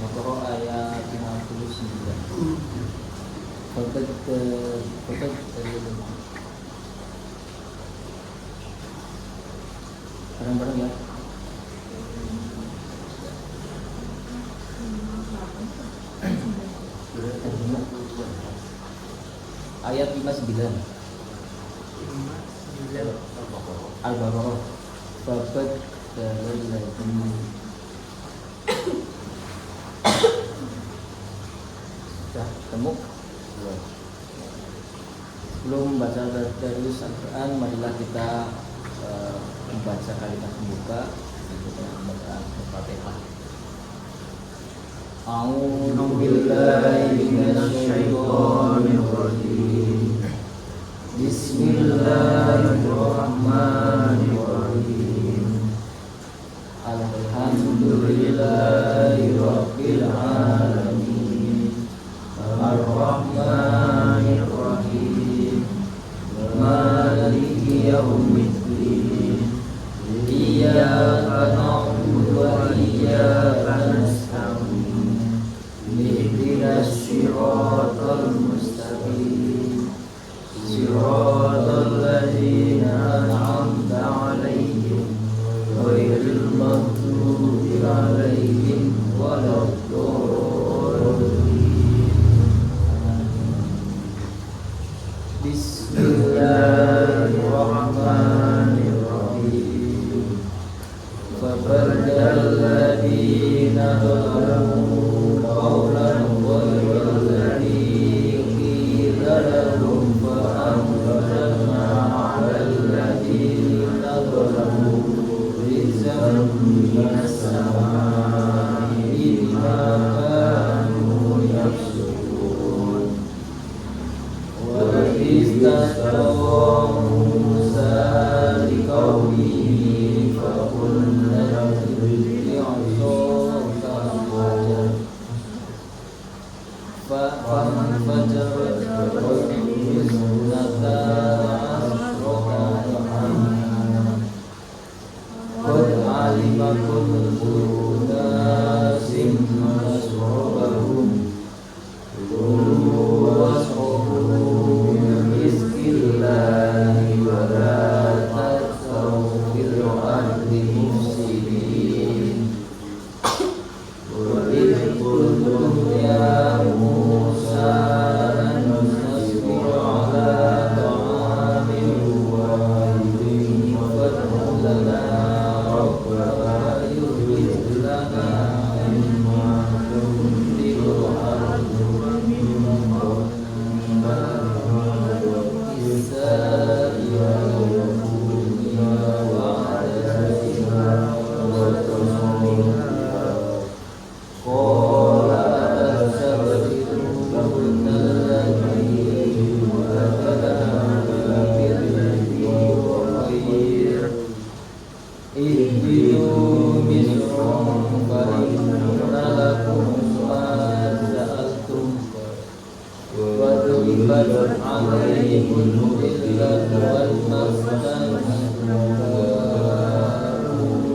Al-Baqarah ayat 59. Fakat bareng-bareng ya. Ayat 59 Al-Baqarah. Fakat sudah ketemu. Sebelum membaca dari Al-Quran, marilah kita membaca kalimat pembuka dengan bacaan Al-Fatihah. A'udzu billahi minasy syaithanir rajim. Bismillahirrahmanirrahim. Alhamdulillahi rabbil alamin. Ar-Rahmanir Rahim. Maliki yaumiddin. Iyyaka na'budu wa iyyaka nasta'in. Ihdinas siratal mustaqim. Siratal ladzina an'amta 'alaihim ghairil maghdubi 'alaihim waladdallin. Bismillahirrahmanirrahim. Fabaddala alladziina zalamu qawlan ghayra alladzi qila lahum fa-anzalna 'ala alladziina zalamu rizqan minas samaa'i bima kaanu yafsukun. Wa istasqa Musa liqaumihi faqulna idrib bi'asaka al-hajar فانفجرت اثنتا عشرة عينا قد علم كل أناس مشربهم كلوا واشربوا من رزق الله ولا تأسوا في الأرض مفسدين. وإذ قلتم يا موسى لن نصبر على طعام واحد فادع لنا ربك يخرج لنا مما تنبت الأرض من بقلها وكسائها وفومها وعدسها وطمرها. قال أستبدلون الذي وأتانا بالذي هو خير اهبطوا مصرا فإن لكم ما سألتم وضربت عليهم الذلة والمسكنة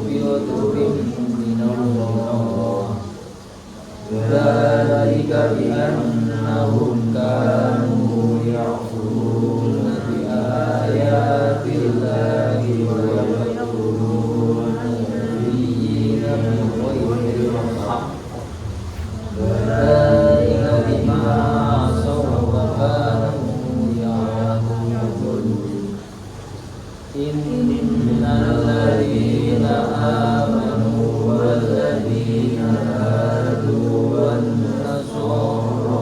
بغضب من الله ذلك بأنهم كانوا يكفرون بآيات الله ويقتلون النبيين بغير الحق ذلك بما عصوا وكانوا يعتدون. إن الذين آمنوا والذين هادوا والنصارى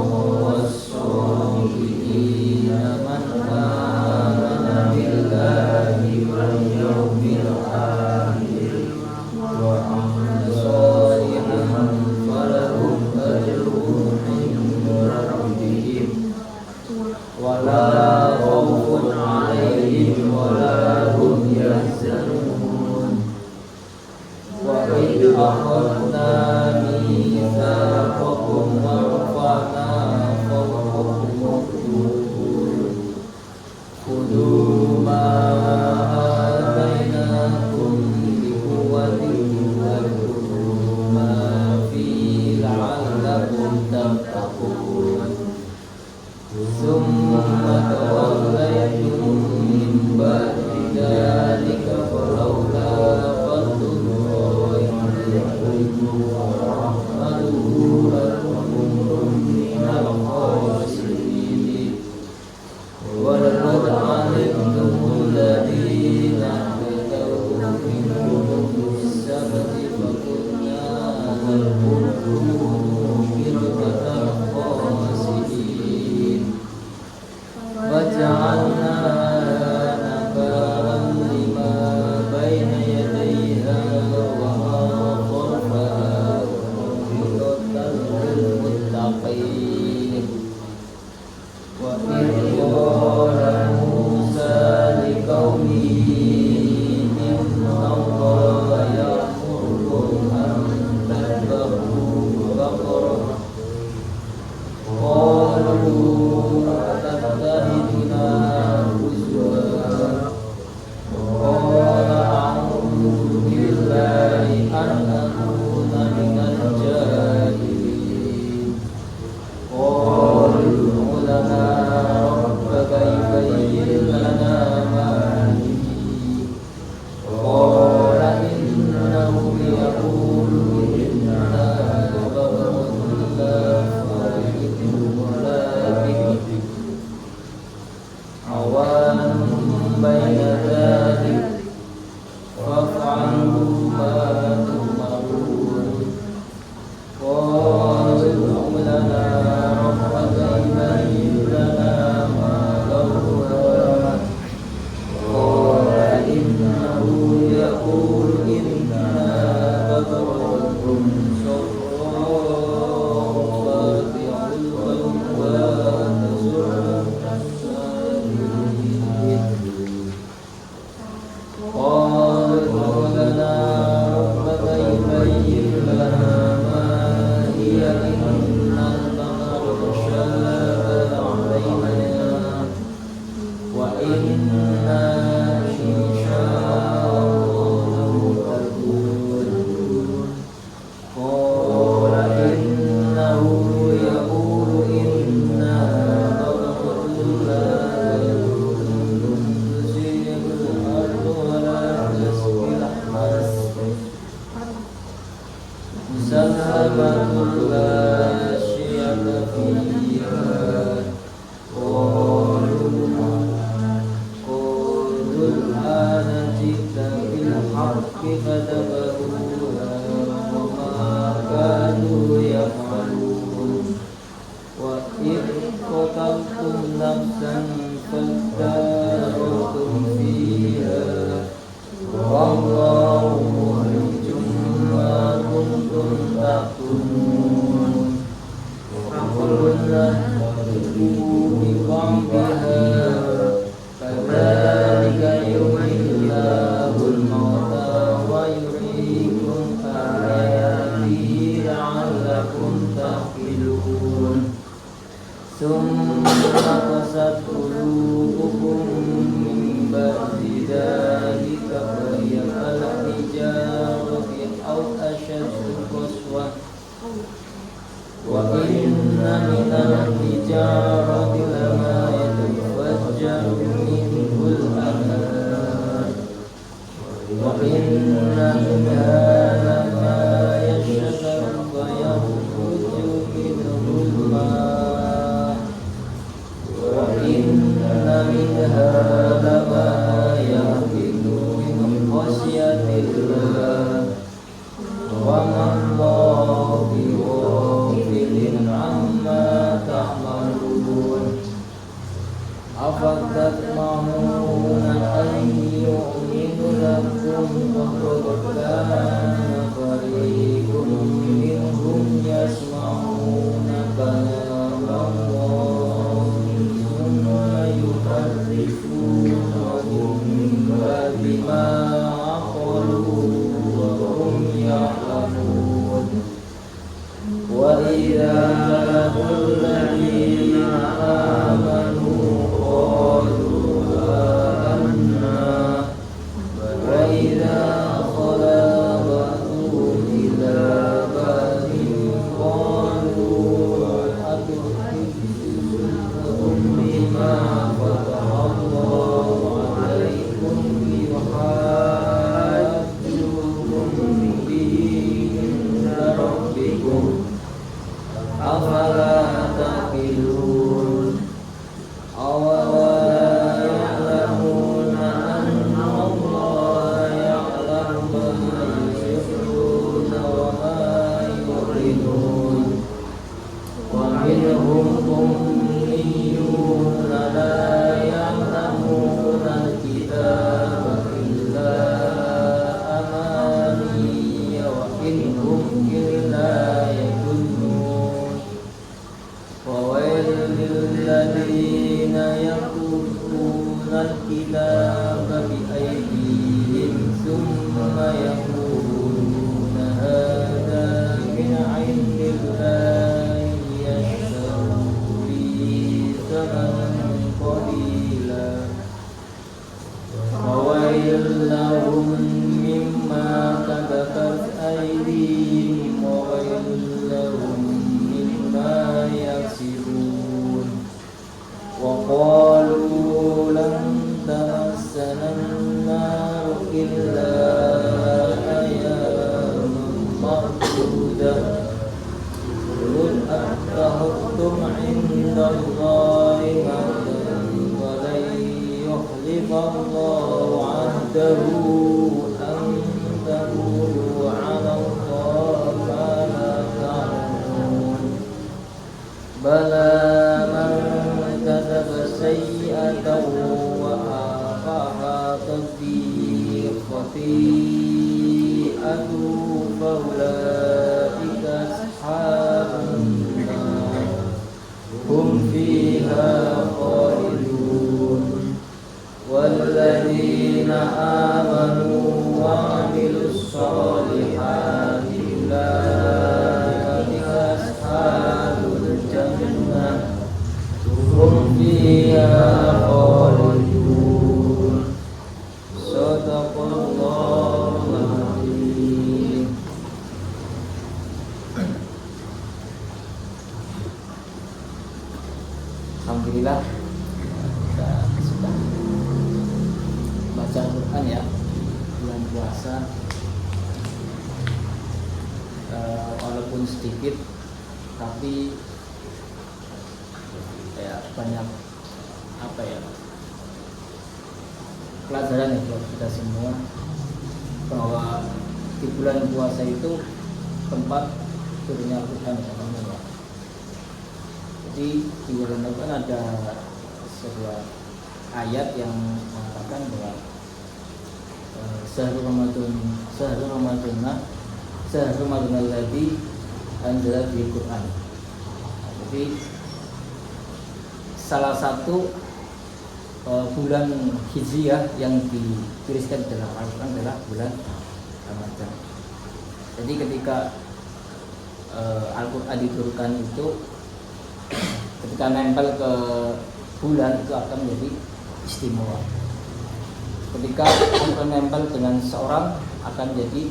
والصابئين من آمن بالله واليوم الآخر وعمل صالحا فلهم أجرهم عند ربهم ولا خوف عليهم ولا هم يحزنون. وإذ أخذنا ميثاقكم ورفعنا فوقكم الطور خذوا ما آتيناكم بقوة واذكروا ما فيه لعلكم معدودة قل أتخذتم عند الله عهدا ولن يخلف الله عهده أم تقولوا على الله ما لا تعلمون بلى من كسب سيئة وأحاطت به خطيئته فأولئك أصحاب النار هم فيها خالدون والذين آمنوا وعملوا الصالحات أولئك أصحاب الجنة هم فيها خالدون صدق الله العظيم. Alhamdulillah kita sudah baca Al-Quran ya, bulan puasa. Walaupun sedikit tapi ya banyak apa ya pelajaran ya buat kita semua, bahwa di bulan puasa itu tempat turunnya Al-Quran ya. Jadi di bulan Ramadan ada sebuah ayat yang mengatakan bahwa syahrul Ramadan alladzi anzala fihi Qur'an. Jadi salah satu bulan Hijriah yang dituliskan dalam Al-Quran adalah bulan Ramadan. Jadi ketika Al-Quran diturunkan itu, ketika nempel ke bulan itu akan menjadi istimewa. Ketika Al-Quran nempel dengan seorang akan jadi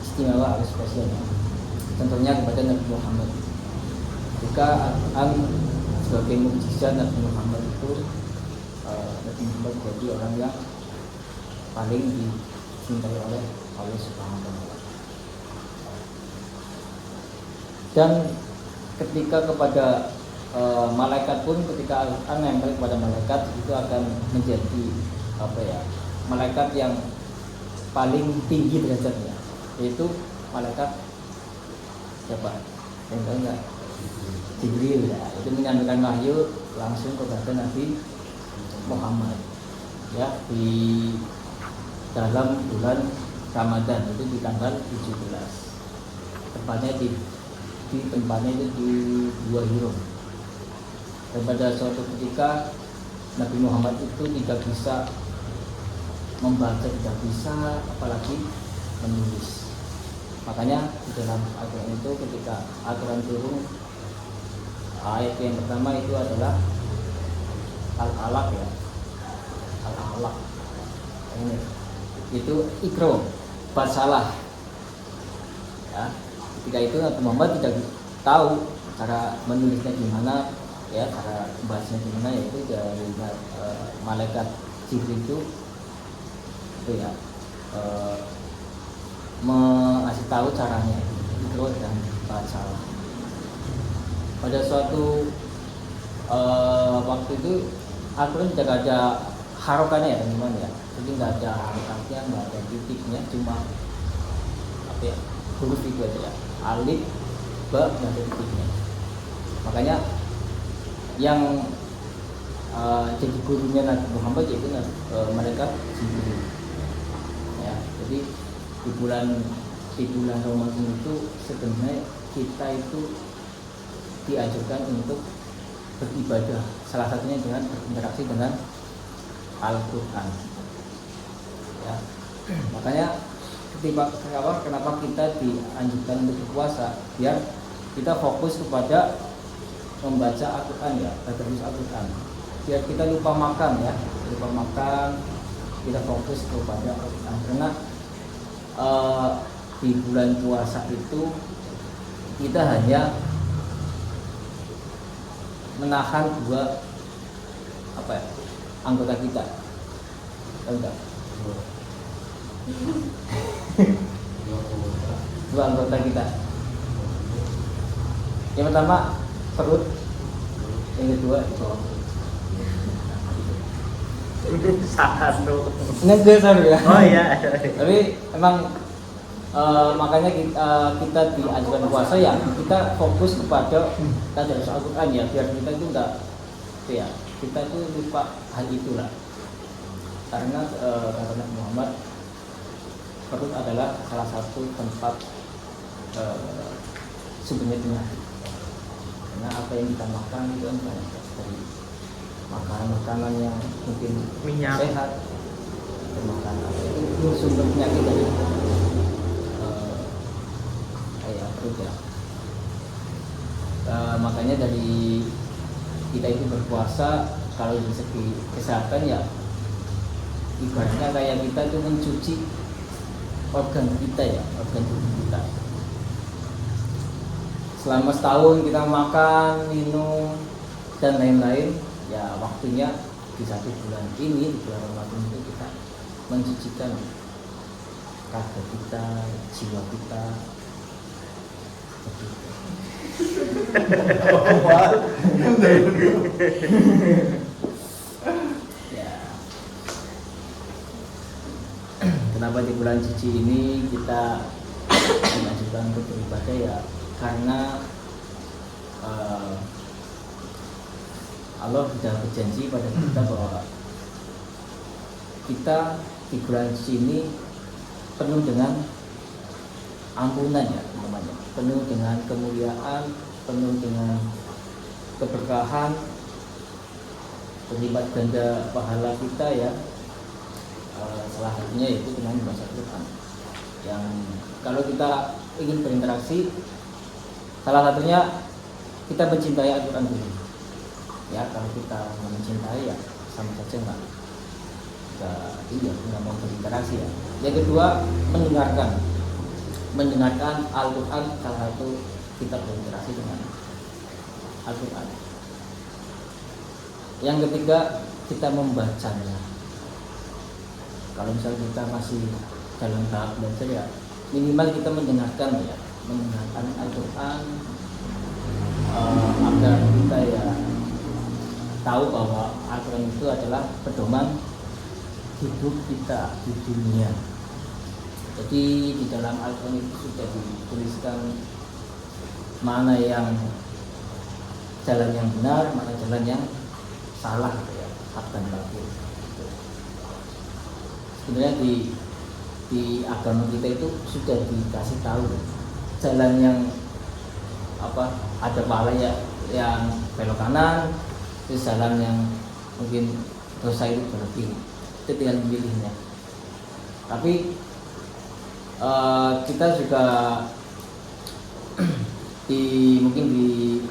istimewa atau spesial. Contohnya kepada Nabi Muhammad. Jika Al-Quran sebagai mukjizat Nabi Muhammad itu, Nabi Muhammad jadi orang yang paling dicintai oleh Allah Subhanahu wa Ta'ala. Dan ketika kepada malaikat pun, ketika Al-Quran nempel kepada malaikat itu akan menjadi apa ya, malaikat yang paling tinggi derajatnya, yaitu malaikat siapa? Yang tahu nggak? Jibril ya, itu menyampaikan wahyu langsung kepada Nabi Muhammad ya, di dalam bulan Ramadan itu di tanggal 17, tepatnya di tempatnya itu di Gua Hiro. Dan pada suatu ketika Nabi Muhammad itu tidak bisa membaca, tidak bisa apalagi menulis. Makanya di dalam Al-Quran itu ketika Al-Quran turun, ayat yang pertama itu adalah Al-Alaq ya, Al-Alaq ini itu ikro, bacalah ya. Ketika itu Nabi Muhammad tidak tahu cara menulisnya gimana ya, cara membahasnya gimana, yaitu dari malaikat Jibril itu ya mengasih tahu caranya ikro dan bacalah. Pada suatu waktu itu Al-Quran tidak ada harokannya ya teman-teman ya, jadi nggak ada harokatnya, nggak ada titiknya, cuma apa ya, huruf itu aja ya, alif, ba, nggak ada titiknya. Makanya yang jadi gurunya Nabi Muhammad yaitu mereka Jibril ya. Jadi di bulan Ramadan itu sebenarnya kita itu diajarkan untuk beribadah, salah satunya dengan berinteraksi dengan Al-Quran ya. Makanya kenapa kita dianjurkan untuk berpuasa, biar kita fokus kepada membaca Al-Quran ya, terus Al-Quran, biar kita lupa makan ya, kita fokus kepada Al-Quran. Karena di bulan puasa itu kita hanya menahan dua apa ya, anggota kita, tahu enggak? dua anggota kita. Yang pertama perut, yang kedua satu. ngegas ya. Oh iya. Tapi emang makanya kita diajukan puasa ya kita fokus kepada tadarus Al-Quran ya, biar kita itu enggak ya kita itu lupa hal itulah. Karena kata Nabi Muhammad, perut adalah salah satu tempat sumbernya penyakit. Karena apa yang kita makan itu kan banyak dari makanan yang mungkin minyak sehat, makanan itu sumber penyakit dari perut ya. Makanya dari kita itu berpuasa, kalau dari segi kesehatan ya ibaratnya kayak kita itu mencuci organ kita ya, organ tubuh kita. Selama setahun kita makan, minum dan lain-lain, ya waktunya di 1 bulan ini, di bulan Ramadan itu kita mencucikan raga kita, jiwa kita. Ya. Kenapa di bulan suci ini kita dimajukan untuk beribadah ya? Karena Allah sudah berjanji pada kita bahwa kita di bulan suci ini penuh dengan ampunan ya namanya, penuh dengan kemuliaan, penuh dengan keberkahan, berlipat ganda pahala kita ya. Salah satunya yaitu dengan membaca Al-Quran, yang kalau kita ingin berinteraksi, salah satunya kita mencintai Al-Quran dulu ya. Kalau kita mencintai ya sama saja nggak mau berinteraksi ya. Yang kedua, mendengarkan Al-Quran, salah satu kita berinteraksi dengan Al-Quran. Yang ketiga, kita membacanya. Kalau misalnya kita masih dalam tahap belajar ya minimal kita mendengarkan Al-Quran, agar kita ya tahu bahwa Al-Quran itu adalah pedoman hidup kita di dunia. Jadi di dalam Al-Quran itu sudah dituliskan mana yang jalan yang benar, mana jalan yang salah gitu ya, hak dan batil. Sebenarnya di agama kita itu sudah dikasih tahu jalan yang ada pahala ya, yang belok kanan, terus jalan yang mungkin dosa itu berlebih, itu tinggal memilihnya. Tapi kita juga mungkin di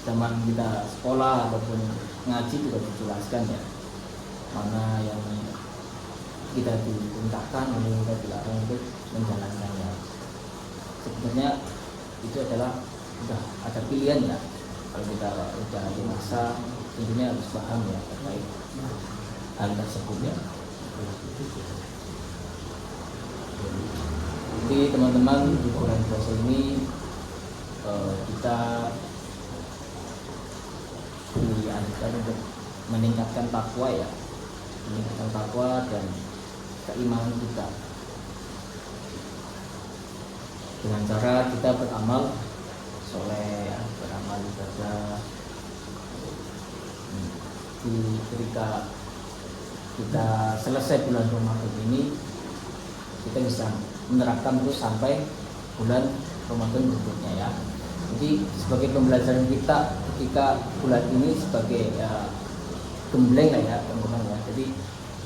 zaman kita sekolah ataupun ngaji juga dijelaskan ya mana yang kita diperintahkan, mana yang kita dilarang untuk menjalankannya. Sebenarnya itu adalah sudah ada pilihan ya. Kalau kita sudah dewasa tentunya harus paham ya terkait hal tersebut ya. Jadi teman-teman di bulan puasa ini kita dianjurkan untuk meningkatkan takwa ya, meningkatkan takwa dan keimanan kita dengan cara kita beramal soleh ya, beramal ibadah. Ketika kita selesai bulan Ramadan ini kita bisa menerapkan terus sampai bulan Ramadan berikutnya ya. Jadi sebagai pembelajaran kita ketika bulan ini sebagai ya, gembleng lah ya teman-teman ya. Jadi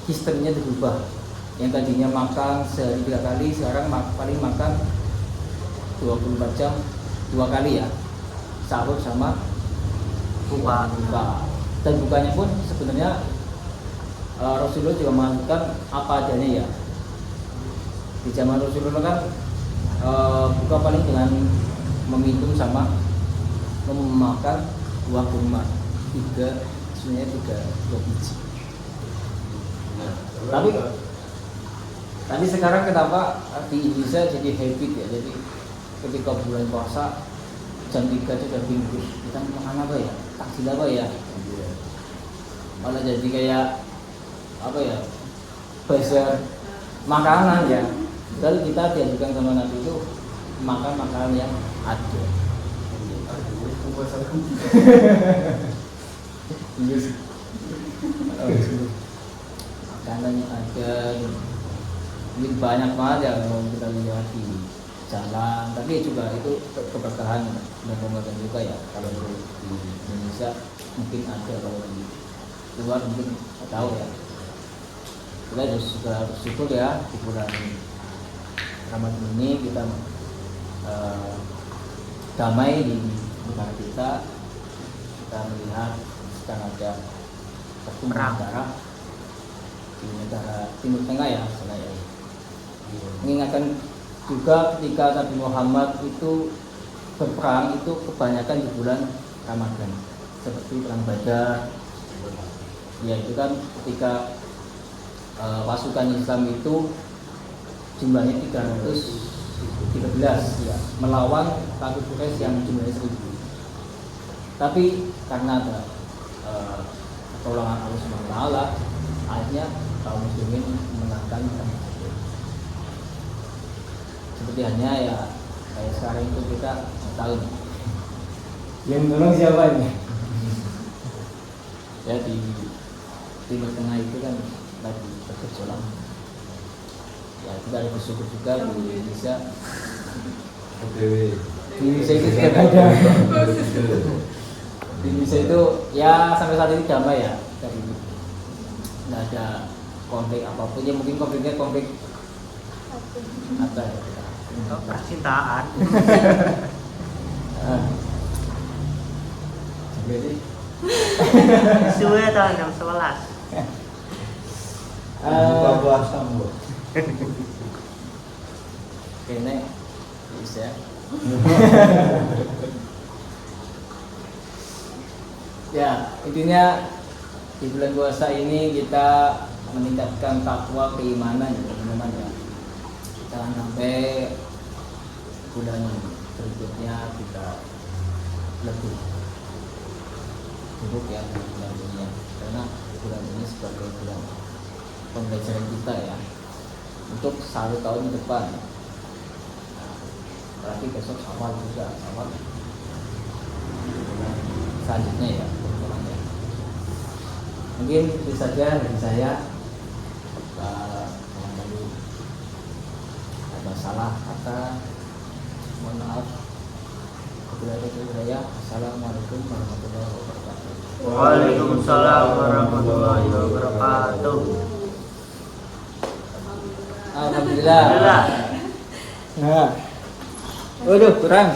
historinya berubah. Yang tadinya makan sehari 3 kali sekarang paling makan 24 jam 2 kali ya. Sahur sama buka. Dan bukanya pun sebenarnya Rasulullah juga melakukan apa adanya ya. Di zaman Rasulullah kan buka paling dengan meminum sama memakan 2 kurma, 3 biji. Tapi sekarang kenapa di Indonesia jadi habit ya, jadi ketika bulan puasa jam 3 sudah bingung kita makan apa ya, takjil apa ya, malah jadi kayak apa ya, bazar makanan ya. Padahal kita diajarkan sama Nabi itu makan makanan yang ada. Makanan yang ada ini banyak banget ya kalau kita lihat di jalan, tapi juga itu keberkahan dan keberkahan juga ya. Kalau di Indonesia mungkin ada, kalau di luar mungkin tidak tahu ya. Kita juga bersyukur ya di bulan Ramadan ini kita damai di negara kita melihat sedang ada pertumpahan darah di negara Timur Tengah ya, saya mengingatkan juga ketika Nabi Muhammad itu berperang itu kebanyakan di bulan Ramadan, seperti perang Badar ya. Itu kan ketika pasukan Islam itu jumlahnya 313 ya, melawan kafir Quraisy yang jumlahnya 1000. Tapi karena ada pertolongan Allah Subhanahu wa taala, akhirnya kaum muslimin menangkan perang tersebut. Seperti hanya ya kayak sekarang itu kita tahu yang menolong siapa ini. Ya di Timur Tengah itu kan lagi bergejolak. Ya kita ada bersyukur juga di Indonesia. Di Indonesia itu tidak ada. Di Indonesia itu ya sampai saat ini damai ya, dari tidak ada konflik apapun ya. Mungkin konfliknya konflik apa ya? Percintaan. Jadi Suwe tahun jam 11. Buka puasa Bu. Kayaknya bisa. Ya, intinya di bulan puasa ini kita meningkatkan takwa, keimanan ya teman-teman ya. Jangan sampai bulan berikutnya kita lebih buruk ya di bulan ini ya. Karena bulan ini sebagai bulan pembelajaran kita ya untuk 1 tahun ke depan. Berarti besok awal juga, awal bulan selanjutnya ya teman-teman ya. Mungkin itu saja dari saya. Kalau tadi ada salah kata, mohon maaf. Assalamualaikum warahmatullahi wabarakatuh. Waalaikumsalam warahmatullahi wabarakatuh. Alhamdulillah. Alhamdulillah. Nah, waduh kurang.